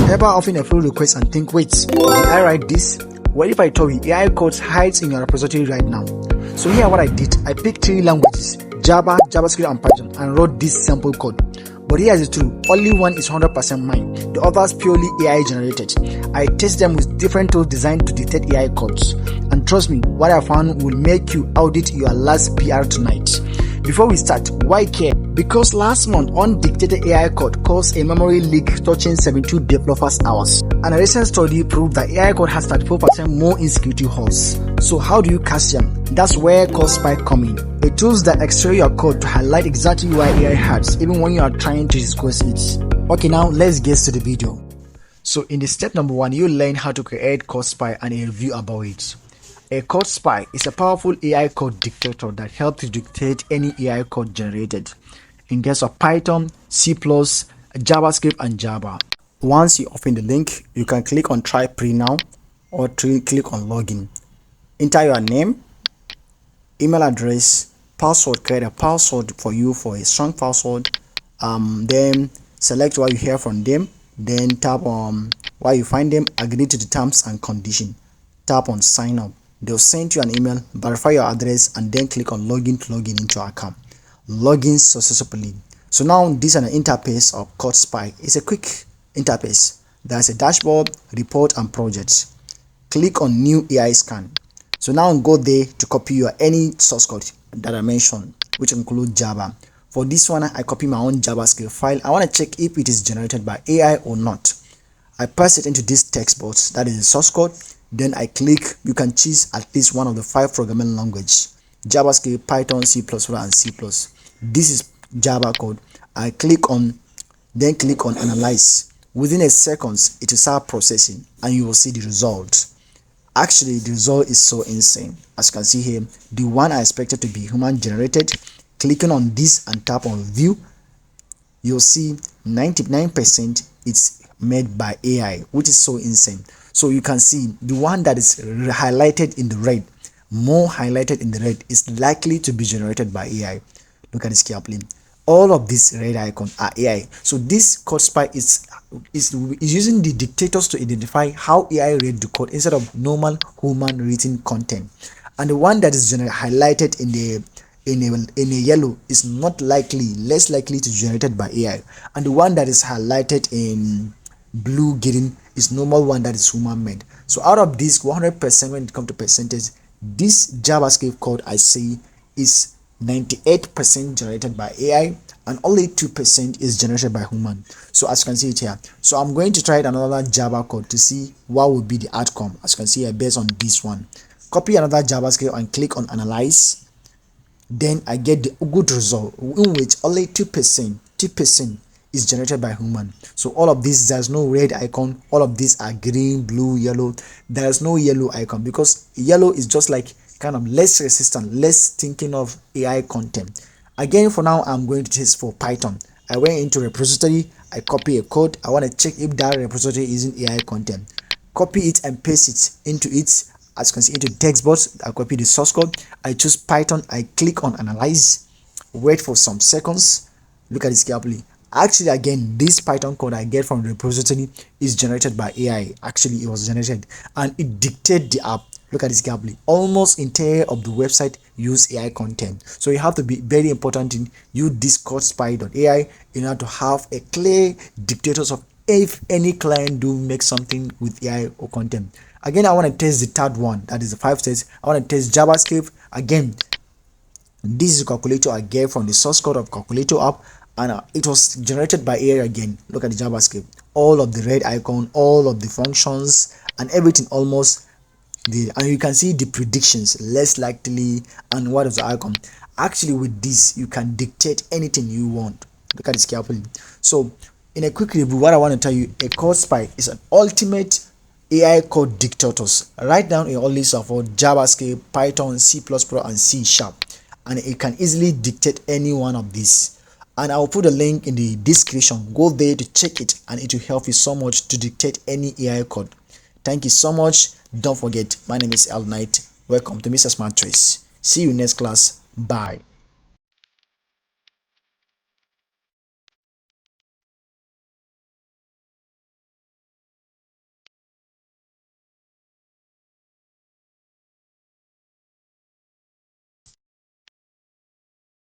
Ever often a pull request and think, wait, did I write this? What if I told you AI code hides in your repository right now? So here what I did, I picked 3 languages, Java, JavaScript and Python, and wrote this sample code. But here's the truth, only one is 100% mine, the others purely AI generated. I test them with different tools designed to detect AI codes. And trust me, what I found will make you audit your last PR tonight. Before we start, why care? Because last month, undetected AI code caused a memory leak touching 72 developers' hours. And a recent study proved that AI code has 34% more insecurity holes. So how do you catch them? That's where CodeSpy comes in. A tool that extract your code to highlight exactly why AI hides, even when you are trying to discuss it. Okay, now let's get to the video. So in the step number 1, you learn how to create CodeSpy and a review about it. A CodeSpy is a powerful AI code dictator that helps to dictate any AI code generated in case of Python, C++, JavaScript, and Java. Once you open the link, you can click on Try Pre Now or click on Login. Enter your name, email address, password. Create a password for you for a strong password. Then select what you hear from them. Then tap on where you find them. Agree to the terms and condition. Tap on Sign Up. They'll send you an email, verify your address, and then click on Login to log in into your account. Login successfully. So now this is an interface of CodeSpy. It's a quick interface. There's a dashboard, report, and projects. Click on New AI Scan. So now go there to copy your any source code that I mentioned, which include Java. For this one, I copy my own JavaScript file. I want to check if it is generated by AI or not. I pass it into this text box, that is the source code. Then I click. You can choose at least one of the 5 programming languages: JavaScript, Python, C++, and C++. This is Java code. I click on, then click on Analyze. Within a seconds, it will start processing, and you will see the result. Actually, the result is so insane. As you can see here, the one I expected to be human generated. Clicking on this and tap on View, you'll see 99% it's made by AI, which is so insane. So you can see the one that is highlighted in the red, more highlighted in the red, is likely to be generated by AI. Look at this carefully. All of these red icons are AI. So this CodeSpy is using the dictators to identify how AI read the code instead of normal human written content. And the one that is highlighted in a yellow is not likely, less likely to be generated by AI. And the one that is highlighted in blue green is normal one that is human made. So out of this 100%, when it comes to percentage, this JavaScript code I see is 98% generated by AI and only 2% is generated by human. So as you can see it here, so I'm going to try another Java code to see what will be the outcome. As you can see here, based on this one, copy another JavaScript and click on Analyze. Then I get the good result in which only 2% is generated by human. So all of this, there's no red icon. All of these are green, blue, yellow. There's no yellow icon because yellow is just like kind of less resistant, less thinking of AI content. Again, for now, I'm going to test for Python. I went into repository. I copy a code. I want to check if that repository is in AI content. Copy it and paste it into it. As you can see, into the text box, I copy the source code. I choose Python. I click on Analyze. Wait for some seconds. Look at this carefully. Actually, again, this Python code I get from the repository is generated by AI. Actually, it was generated and it dictated the app. Look at this carefully. Almost entire of the website use AI content. So you have to be very important in use this CodeSpy.ai in order to have a clear dictators of if any client do make something with AI or content. Again, I want to test the third one. That is the 5 steps. I want to test JavaScript. Again, this is a calculator I get from the source code of calculator app. And it was generated by AI again. Look at the JavaScript. All of the red icon, all of the functions, and everything almost. And you can see the predictions, less likely, and what is the icon. Actually, with this, you can dictate anything you want. Look at this carefully. So, in a quick review, what I want to tell you, a CodeSpy is an ultimate AI code dictators. Write down a list of JavaScript, Python, C++, and C#, and it can easily dictate any one of these. And I'll put a link in the description. Go there to check it and it will help you so much to dictate any AI code. Thank you so much. Don't forget, my name is L Knight. Welcome to Mr. Smart Trace. See you next class. Bye.